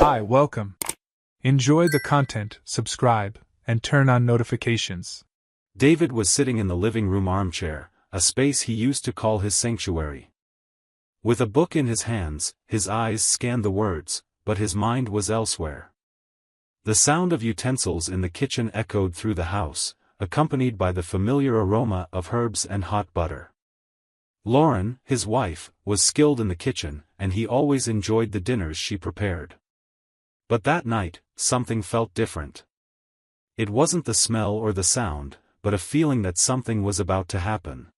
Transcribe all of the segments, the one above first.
Hi, welcome. Enjoy the content, subscribe, and turn on notifications. David was sitting in the living room armchair, a space he used to call his sanctuary. With a book in his hands, his eyes scanned the words, but his mind was elsewhere. The sound of utensils in the kitchen echoed through the house, accompanied by the familiar aroma of herbs and hot butter. Lauren, his wife, was skilled in the kitchen, and he always enjoyed the dinners she prepared. But that night, something felt different. It wasn't the smell or the sound, but a feeling that something was about to happen.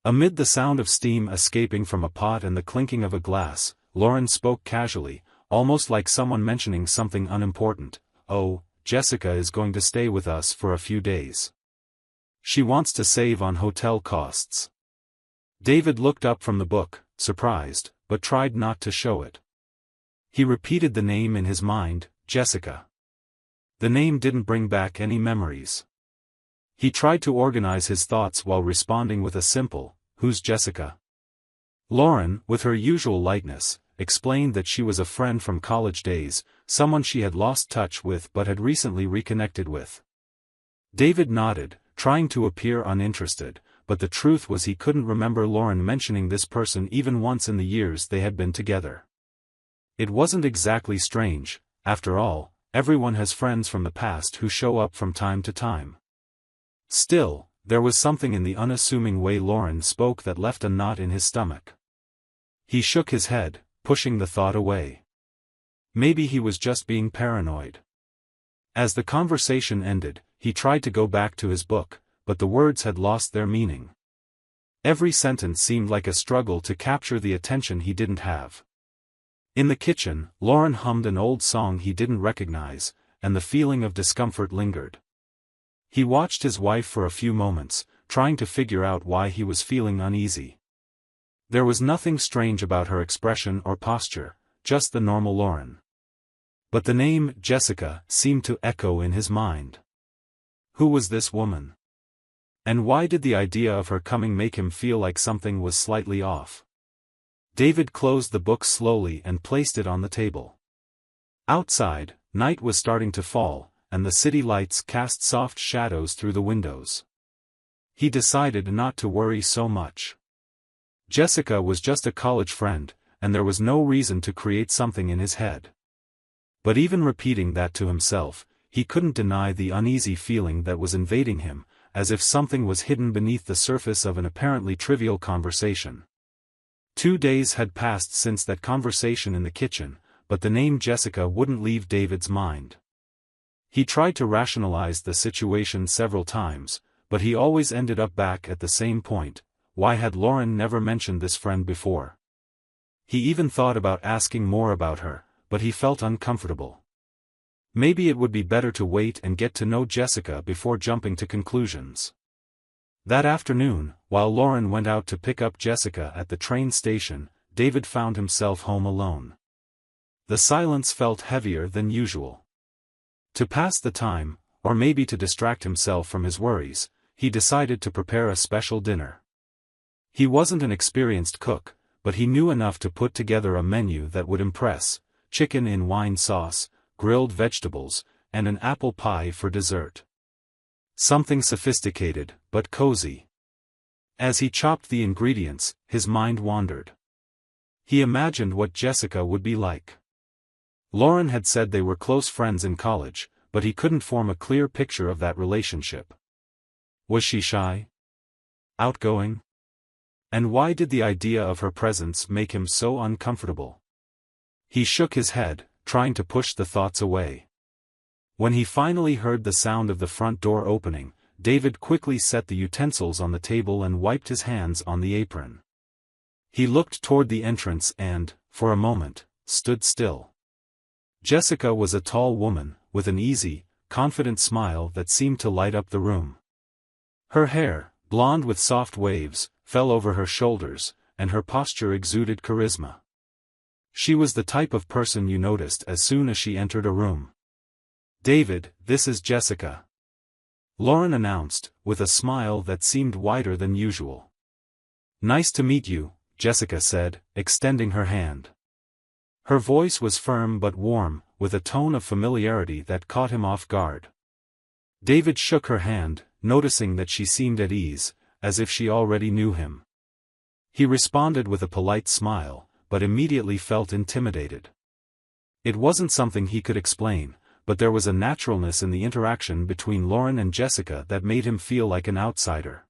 Amid the sound of steam escaping from a pot and the clinking of a glass, Lauren spoke casually, almost like someone mentioning something unimportant. "Oh, Jessica is going to stay with us for a few days. She wants to save on hotel costs." David looked up from the book, surprised, but tried not to show it. He repeated the name in his mind, Jessica. The name didn't bring back any memories. He tried to organize his thoughts while responding with a simple, "Who's Jessica?" Lauren, with her usual lightness, explained that she was a friend from college days, someone she had lost touch with but had recently reconnected with. David nodded, trying to appear uninterested, but the truth was he couldn't remember Lauren mentioning this person even once in the years they had been together. It wasn't exactly strange, after all, everyone has friends from the past who show up from time to time. Still, there was something in the unassuming way Lauren spoke that left a knot in his stomach. He shook his head, pushing the thought away. Maybe he was just being paranoid. As the conversation ended, he tried to go back to his book, but the words had lost their meaning. Every sentence seemed like a struggle to capture the attention he didn't have. In the kitchen, Lauren hummed an old song he didn't recognize, and the feeling of discomfort lingered. He watched his wife for a few moments, trying to figure out why he was feeling uneasy. There was nothing strange about her expression or posture, just the normal Lauren. But the name, Jessica, seemed to echo in his mind. Who was this woman? And why did the idea of her coming make him feel like something was slightly off? David closed the book slowly and placed it on the table. Outside, night was starting to fall, and the city lights cast soft shadows through the windows. He decided not to worry so much. Jessica was just a college friend, and there was no reason to create something in his head. But even repeating that to himself, he couldn't deny the uneasy feeling that was invading him, as if something was hidden beneath the surface of an apparently trivial conversation. 2 days had passed since that conversation in the kitchen, but the name Jessica wouldn't leave David's mind. He tried to rationalize the situation several times, but he always ended up back at the same point. Why had Lauren never mentioned this friend before? He even thought about asking more about her, but he felt uncomfortable. Maybe it would be better to wait and get to know Jessica before jumping to conclusions. That afternoon, while Lauren went out to pick up Jessica at the train station, David found himself home alone. The silence felt heavier than usual. To pass the time, or maybe to distract himself from his worries, he decided to prepare a special dinner. He wasn't an experienced cook, but he knew enough to put together a menu that would impress: chicken in wine sauce, grilled vegetables, and an apple pie for dessert. Something sophisticated, but cozy. As he chopped the ingredients, his mind wandered. He imagined what Jessica would be like. Lauren had said they were close friends in college, but he couldn't form a clear picture of that relationship. Was she shy? Outgoing? And why did the idea of her presence make him so uncomfortable? He shook his head, trying to push the thoughts away. When he finally heard the sound of the front door opening, David quickly set the utensils on the table and wiped his hands on the apron. He looked toward the entrance and, for a moment, stood still. Jessica was a tall woman, with an easy, confident smile that seemed to light up the room. Her hair, blonde with soft waves, fell over her shoulders, and her posture exuded charisma. She was the type of person you noticed as soon as she entered a room. "David, this is Jessica," Lauren announced, with a smile that seemed wider than usual. "Nice to meet you," Jessica said, extending her hand. Her voice was firm but warm, with a tone of familiarity that caught him off guard. David shook her hand, noticing that she seemed at ease, as if she already knew him. He responded with a polite smile, but immediately felt intimidated. It wasn't something he could explain, but there was a naturalness in the interaction between Lauren and Jessica that made him feel like an outsider.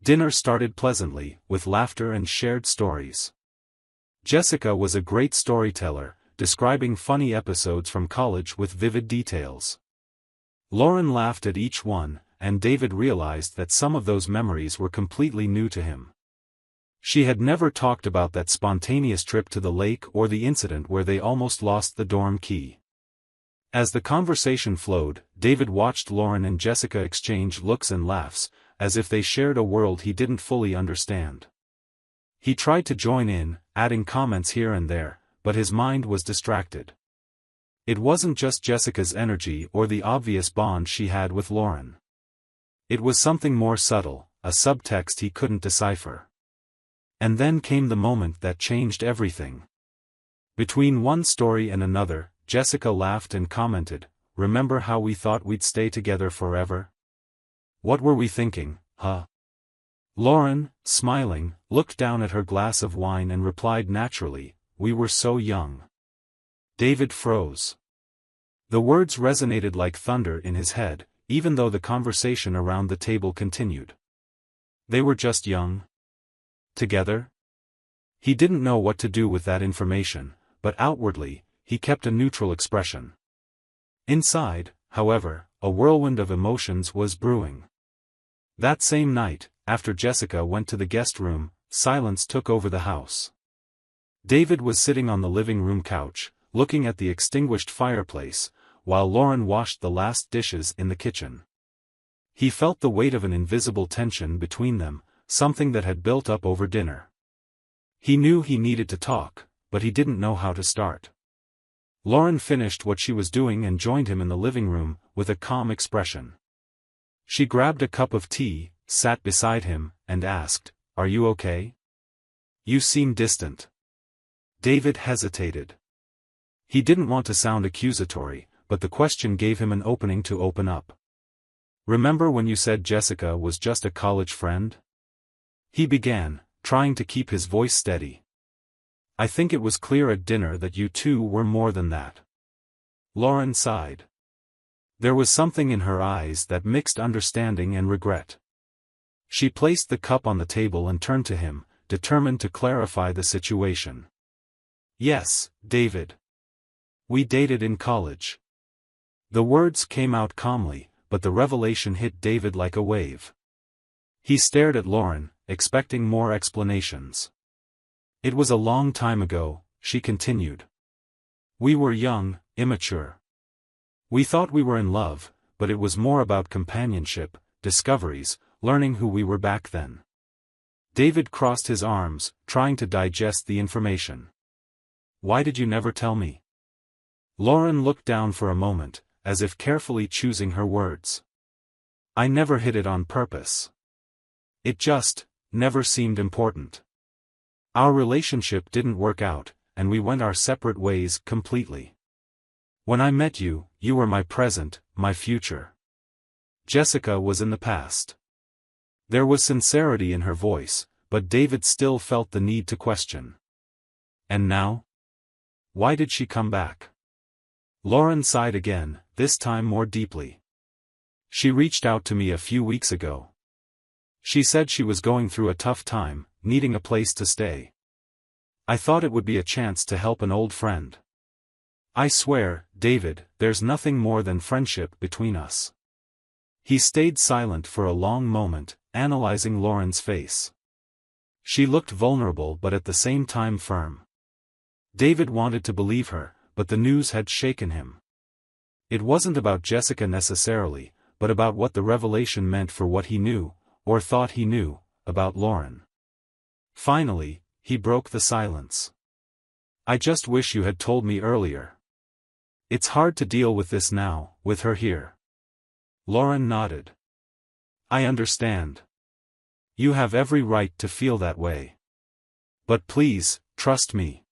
Dinner started pleasantly, with laughter and shared stories. Jessica was a great storyteller, describing funny episodes from college with vivid details. Lauren laughed at each one, and David realized that some of those memories were completely new to him. She had never talked about that spontaneous trip to the lake or the incident where they almost lost the dorm key. As the conversation flowed, David watched Lauren and Jessica exchange looks and laughs, as if they shared a world he didn't fully understand. He tried to join in, adding comments here and there, but his mind was distracted. It wasn't just Jessica's energy or the obvious bond she had with Lauren. It was something more subtle, a subtext he couldn't decipher. And then came the moment that changed everything. Between one story and another, Jessica laughed and commented, "Remember how we thought we'd stay together forever? What were we thinking, huh?" Lauren, smiling, looked down at her glass of wine and replied naturally, "We were so young." David froze. The words resonated like thunder in his head, even though the conversation around the table continued. They were just young. Together? He didn't know what to do with that information, but outwardly, he kept a neutral expression. Inside, however, a whirlwind of emotions was brewing. That same night, after Jessica went to the guest room, silence took over the house. David was sitting on the living room couch, looking at the extinguished fireplace, while Lauren washed the last dishes in the kitchen. He felt the weight of an invisible tension between them, something that had built up over dinner. He knew he needed to talk, but he didn't know how to start. Lauren finished what she was doing and joined him in the living room, with a calm expression. She grabbed a cup of tea, sat beside him, and asked, "Are you okay? You seem distant." David hesitated. He didn't want to sound accusatory, but the question gave him an opening to open up. "Remember when you said Jessica was just a college friend?" He began, trying to keep his voice steady. "I think it was clear at dinner that you two were more than that." Lauren sighed. There was something in her eyes that mixed understanding and regret. She placed the cup on the table and turned to him, determined to clarify the situation. "Yes, David. We dated in college." The words came out calmly, but the revelation hit David like a wave. He stared at Lauren, expecting more explanations. "It was a long time ago," she continued. "We were young, immature. We thought we were in love, but it was more about companionship, discoveries, learning who we were back then." David crossed his arms, trying to digest the information. "Why did you never tell me?" Lauren looked down for a moment, as if carefully choosing her words. "I never hid it on purpose. It just never seemed important. Our relationship didn't work out, and we went our separate ways completely. When I met you, you were my present, my future. Jessica was in the past." There was sincerity in her voice, but David still felt the need to question. "And now? Why did she come back?" Lauren sighed again, this time more deeply. "She reached out to me a few weeks ago. She said she was going through a tough time, needing a place to stay. I thought it would be a chance to help an old friend. I swear, David, there's nothing more than friendship between us." He stayed silent for a long moment, analyzing Lauren's face. She looked vulnerable but at the same time firm. David wanted to believe her, but the news had shaken him. It wasn't about Jessica necessarily, but about what the revelation meant for what he knew, or thought he knew, about Lauren. Finally, he broke the silence. "I just wish you had told me earlier. It's hard to deal with this now, with her here." Lauren nodded. "I understand. You have every right to feel that way. But please, trust me."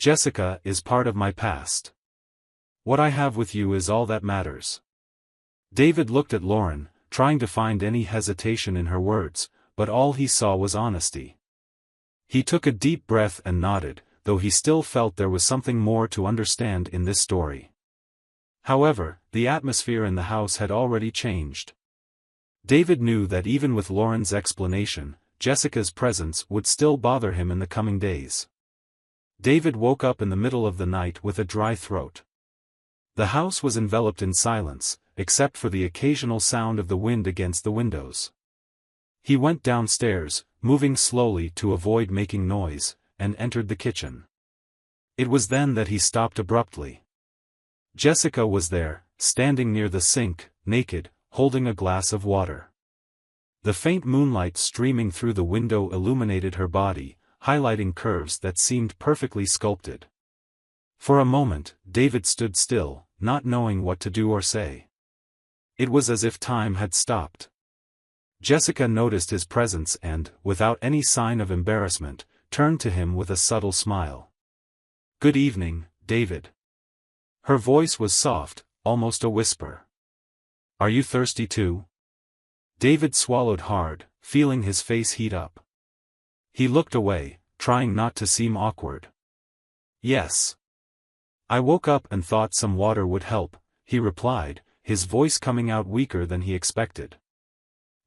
Jessica is part of my past. What I have with you is all that matters. David looked at Lauren, trying to find any hesitation in her words, but all he saw was honesty. He took a deep breath and nodded, though he still felt there was something more to understand in this story. However, the atmosphere in the house had already changed. David knew that even with Lauren's explanation, Jessica's presence would still bother him in the coming days. David woke up in the middle of the night with a dry throat. The house was enveloped in silence, except for the occasional sound of the wind against the windows. He went downstairs, moving slowly to avoid making noise, and entered the kitchen. It was then that he stopped abruptly. Jessica was there, standing near the sink, naked, holding a glass of water. The faint moonlight streaming through the window illuminated her body, highlighting curves that seemed perfectly sculpted. For a moment, David stood still, not knowing what to do or say. It was as if time had stopped. Jessica noticed his presence and, without any sign of embarrassment, turned to him with a subtle smile. "Good evening, David." Her voice was soft, almost a whisper. "Are you thirsty too?" David swallowed hard, feeling his face heat up. He looked away, trying not to seem awkward. "Yes. I woke up and thought some water would help," he replied, his voice coming out weaker than he expected.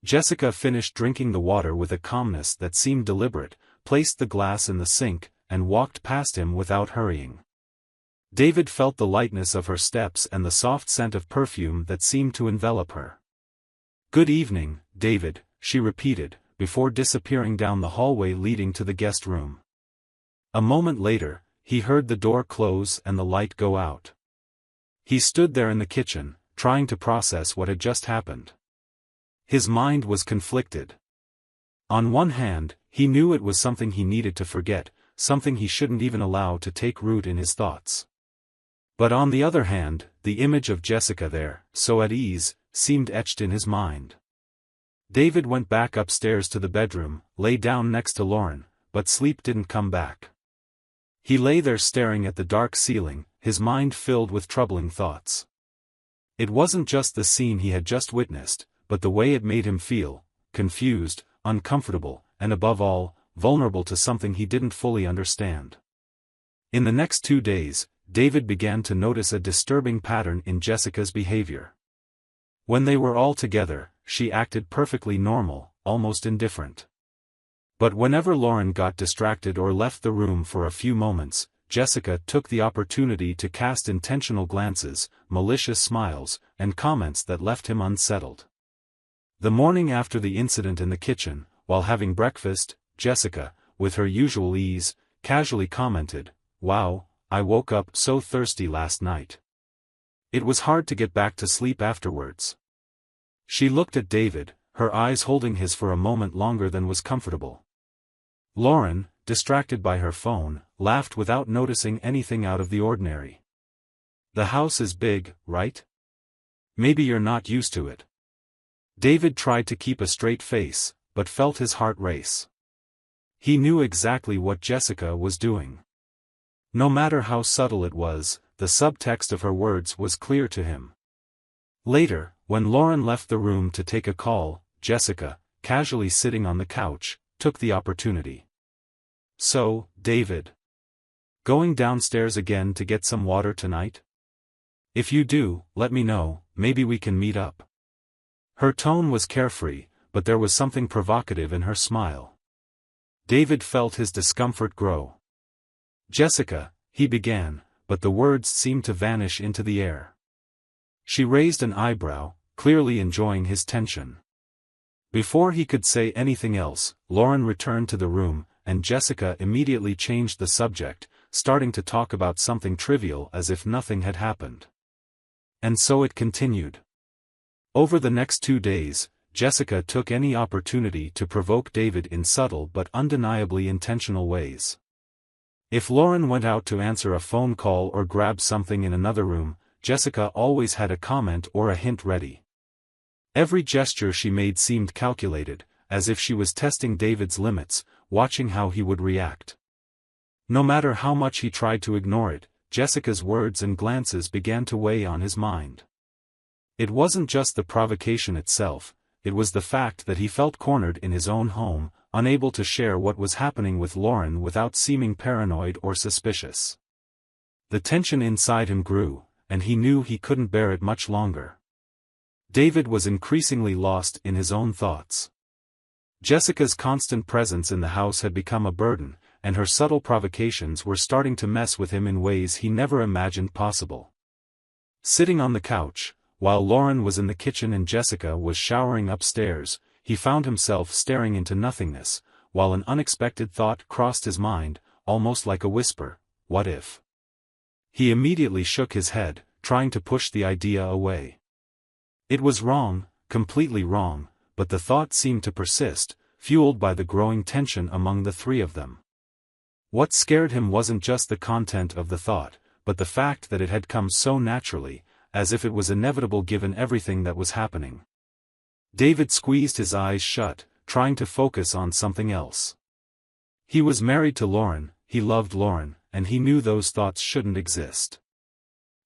Jessica finished drinking the water with a calmness that seemed deliberate, placed the glass in the sink, and walked past him without hurrying. David felt the lightness of her steps and the soft scent of perfume that seemed to envelop her. "Good evening, David," she repeated, before disappearing down the hallway leading to the guest room. A moment later, he heard the door close and the light go out. He stood there in the kitchen, trying to process what had just happened. His mind was conflicted. On one hand, he knew it was something he needed to forget, something he shouldn't even allow to take root in his thoughts. But on the other hand, the image of Jessica there, so at ease, seemed etched in his mind. David went back upstairs to the bedroom, lay down next to Lauren, but sleep didn't come back. He lay there staring at the dark ceiling, his mind filled with troubling thoughts. It wasn't just the scene he had just witnessed, but the way it made him feel, confused, uncomfortable, and above all, vulnerable to something he didn't fully understand. In the next 2 days, David began to notice a disturbing pattern in Jessica's behavior. When they were all together, she acted perfectly normal, almost indifferent. But whenever Lauren got distracted or left the room for a few moments, Jessica took the opportunity to cast intentional glances, malicious smiles, and comments that left him unsettled. The morning after the incident in the kitchen, while having breakfast, Jessica, with her usual ease, casually commented, "Wow, I woke up so thirsty last night. It was hard to get back to sleep afterwards." She looked at David, her eyes holding his for a moment longer than was comfortable. Lauren, distracted by her phone, laughed without noticing anything out of the ordinary. "The house is big, right? Maybe you're not used to it." David tried to keep a straight face, but felt his heart race. He knew exactly what Jessica was doing. No matter how subtle it was, the subtext of her words was clear to him. Later, when Lauren left the room to take a call, Jessica, casually sitting on the couch, took the opportunity. "So, David, going downstairs again to get some water tonight? If you do, let me know, maybe we can meet up." Her tone was carefree, but there was something provocative in her smile. David felt his discomfort grow. "Jessica," he began, but the words seemed to vanish into the air. She raised an eyebrow, clearly enjoying his tension. Before he could say anything else, Lauren returned to the room, and Jessica immediately changed the subject, starting to talk about something trivial as if nothing had happened. And so it continued. Over the next 2 days, Jessica took any opportunity to provoke David in subtle but undeniably intentional ways. If Lauren went out to answer a phone call or grab something in another room, Jessica always had a comment or a hint ready. Every gesture she made seemed calculated, as if she was testing David's limits, watching how he would react. No matter how much he tried to ignore it, Jessica's words and glances began to weigh on his mind. It wasn't just the provocation itself, it was the fact that he felt cornered in his own home, unable to share what was happening with Lauren without seeming paranoid or suspicious. The tension inside him grew, and he knew he couldn't bear it much longer. David was increasingly lost in his own thoughts. Jessica's constant presence in the house had become a burden, and her subtle provocations were starting to mess with him in ways he never imagined possible. Sitting on the couch, while Lauren was in the kitchen and Jessica was showering upstairs, he found himself staring into nothingness, while an unexpected thought crossed his mind, almost like a whisper, what if? He immediately shook his head, trying to push the idea away. It was wrong, completely wrong, but the thought seemed to persist, fueled by the growing tension among the three of them. What scared him wasn't just the content of the thought, but the fact that it had come so naturally, as if it was inevitable given everything that was happening. David squeezed his eyes shut, trying to focus on something else. He was married to Lauren, he loved Lauren, and he knew those thoughts shouldn't exist.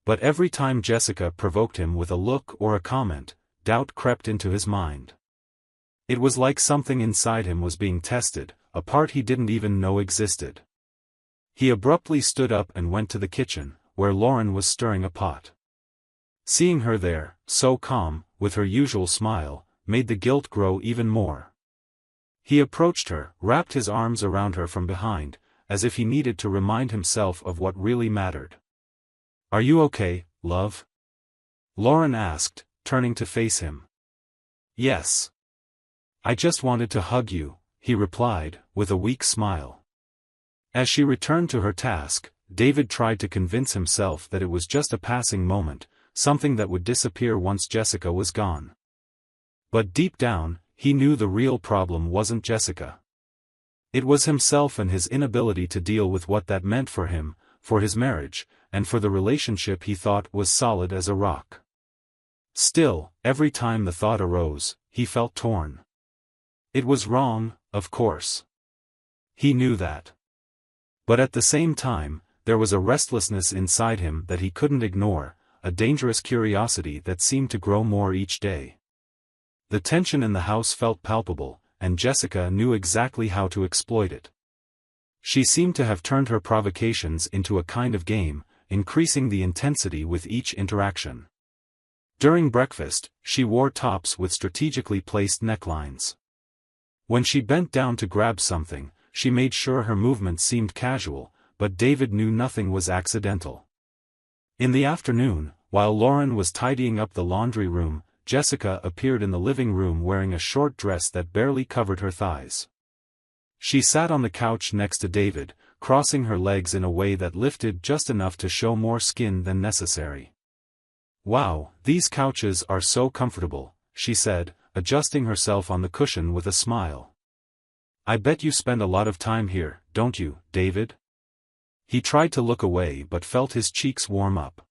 But every time Jessica provoked him with a look or a comment, doubt crept into his mind. It was like something inside him was being tested, a part he didn't even know existed. He abruptly stood up and went to the kitchen, where Lauren was stirring a pot. Seeing her there, so calm, with her usual smile, made the guilt grow even more. He approached her, wrapped his arms around her from behind, as if he needed to remind himself of what really mattered. "Are you okay, love?" Lauren asked, turning to face him. "Yes. I just wanted to hug you," he replied, with a weak smile. As she returned to her task, David tried to convince himself that it was just a passing moment, something that would disappear once Jessica was gone. But deep down, he knew the real problem wasn't Jessica. It was himself and his inability to deal with what that meant for him, for his marriage, and for the relationship he thought was solid as a rock. Still, every time the thought arose, he felt torn. It was wrong, of course. He knew that. But at the same time, there was a restlessness inside him that he couldn't ignore, a dangerous curiosity that seemed to grow more each day. The tension in the house felt palpable, and Jessica knew exactly how to exploit it. She seemed to have turned her provocations into a kind of game, increasing the intensity with each interaction. During breakfast, she wore tops with strategically placed necklines. When she bent down to grab something, she made sure her movement seemed casual, but David knew nothing was accidental. In the afternoon, while Lauren was tidying up the laundry room, Jessica appeared in the living room wearing a short dress that barely covered her thighs. She sat on the couch next to David, crossing her legs in a way that lifted just enough to show more skin than necessary. "Wow, these couches are so comfortable," she said, adjusting herself on the cushion with a smile. "I bet you spend a lot of time here, don't you, David?" He tried to look away but felt his cheeks warm up.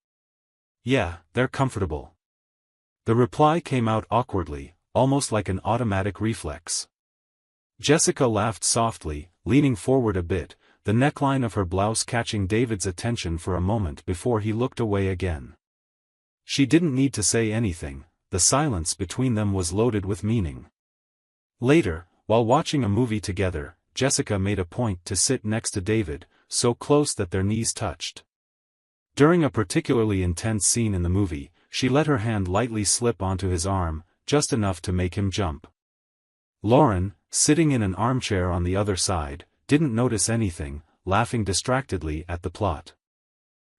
"Yeah, they're comfortable." The reply came out awkwardly, almost like an automatic reflex. Jessica laughed softly, leaning forward a bit, the neckline of her blouse catching David's attention for a moment before he looked away again. She didn't need to say anything, the silence between them was loaded with meaning. Later, while watching a movie together, Jessica made a point to sit next to David, so close that their knees touched. During a particularly intense scene in the movie, she let her hand lightly slip onto his arm, just enough to make him jump. Lauren, sitting in an armchair on the other side, didn't notice anything, laughing distractedly at the plot.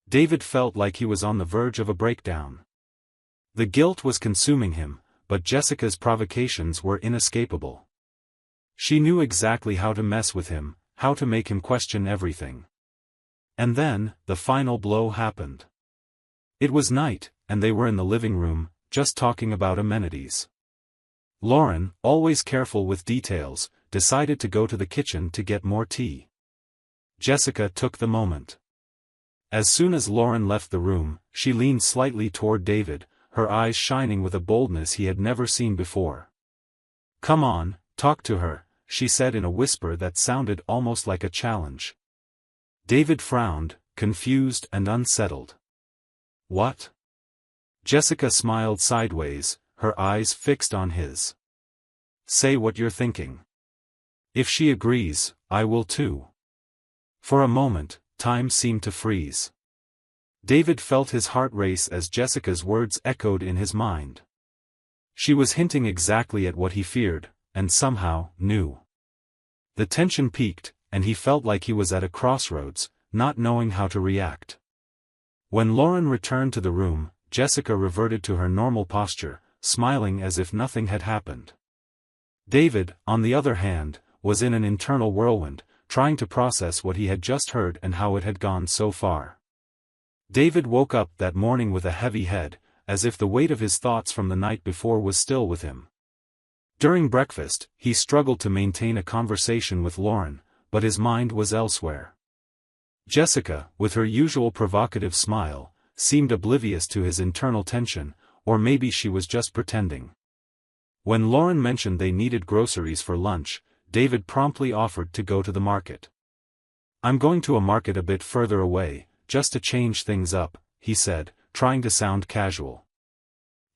David felt like he was on the verge of a breakdown. The guilt was consuming him, but Jessica's provocations were inescapable. She knew exactly how to mess with him, how to make him question everything. And then, the final blow happened. It was night, and they were in the living room, just talking about amenities. Lauren, always careful with details, decided to go to the kitchen to get more tea. Jessica took the moment. As soon as Lauren left the room, she leaned slightly toward David, her eyes shining with a boldness he had never seen before. "Come on, talk to her," she said in a whisper that sounded almost like a challenge. David frowned, confused and unsettled. What? Jessica smiled sideways, her eyes fixed on his. Say what you're thinking. If she agrees, I will too. For a moment, time seemed to freeze. David felt his heart race as Jessica's words echoed in his mind. She was hinting exactly at what he feared, and somehow, knew. The tension peaked, and he felt like he was at a crossroads, not knowing how to react. When Lauren returned to the room, Jessica reverted to her normal posture, smiling as if nothing had happened. David, on the other hand, was in an internal whirlwind, trying to process what he had just heard and how it had gone so far. David woke up that morning with a heavy head, as if the weight of his thoughts from the night before was still with him. During breakfast, he struggled to maintain a conversation with Lauren, but his mind was elsewhere. Jessica, with her usual provocative smile, seemed oblivious to his internal tension, or maybe she was just pretending. When Lauren mentioned they needed groceries for lunch, David promptly offered to go to the market. I'm going to a market a bit further away, just to change things up, he said, trying to sound casual.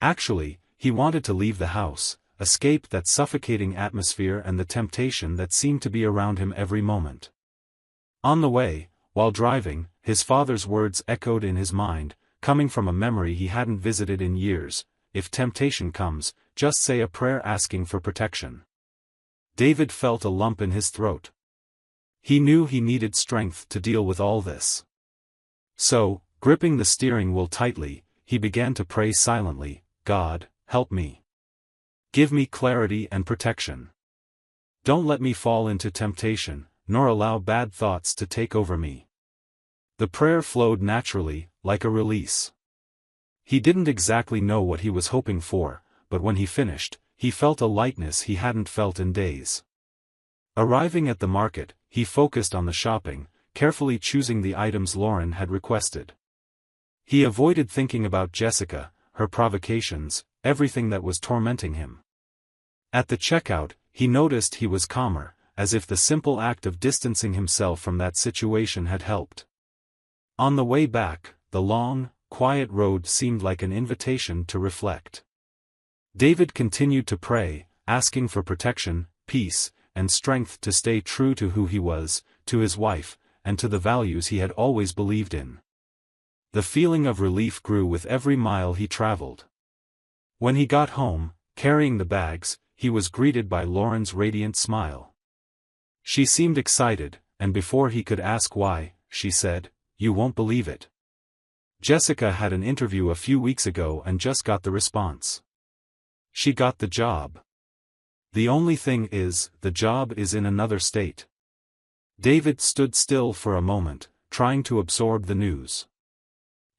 Actually, he wanted to leave the house, escape that suffocating atmosphere and the temptation that seemed to be around him every moment. On the way, while driving, his father's words echoed in his mind, coming from a memory he hadn't visited in years. If temptation comes, just say a prayer asking for protection. David felt a lump in his throat. He knew he needed strength to deal with all this. So, gripping the steering wheel tightly, he began to pray silently, God, help me. Give me clarity and protection. Don't let me fall into temptation, nor allow bad thoughts to take over me. The prayer flowed naturally, like a release. He didn't exactly know what he was hoping for, but when he finished, he felt a lightness he hadn't felt in days. Arriving at the market, he focused on the shopping, carefully choosing the items Lauren had requested. He avoided thinking about Jessica, her provocations, everything that was tormenting him. At the checkout, he noticed he was calmer, as if the simple act of distancing himself from that situation had helped. On the way back, the long, quiet road seemed like an invitation to reflect. David continued to pray, asking for protection, peace, and strength to stay true to who he was, to his wife, and to the values he had always believed in. The feeling of relief grew with every mile he traveled. When he got home, carrying the bags, he was greeted by Lauren's radiant smile. She seemed excited, and before he could ask why, she said, "You won't believe it. Jessica had an interview a few weeks ago and just got the response. She got the job. The only thing is, the job is in another state." David stood still for a moment, trying to absorb the news.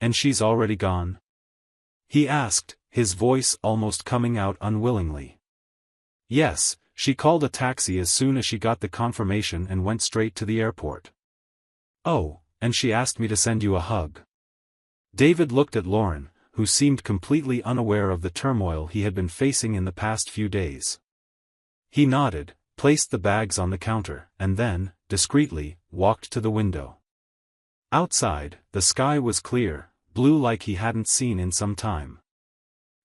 "And she's already gone?" he asked, his voice almost coming out unwillingly. "Yes, she called a taxi as soon as she got the confirmation and went straight to the airport. Oh, and she asked me to send you a hug." David looked at Lauren, who seemed completely unaware of the turmoil he had been facing in the past few days. He nodded, placed the bags on the counter, and then, discreetly, walked to the window. Outside, the sky was clear, blue like he hadn't seen in some time.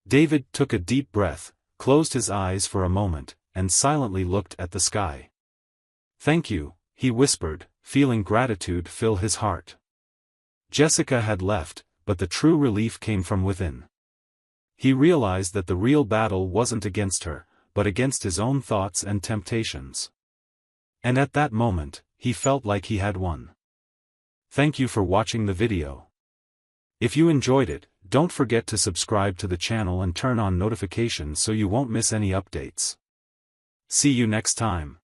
David took a deep breath, closed his eyes for a moment, and silently looked at the sky. "Thank you," he whispered, feeling gratitude fill his heart. Jessica had left, but the true relief came from within. He realized that the real battle wasn't against her, but against his own thoughts and temptations. And at that moment, he felt like he had won. Thank you for watching the video. If you enjoyed it, don't forget to subscribe to the channel and turn on notifications so you won't miss any updates. See you next time.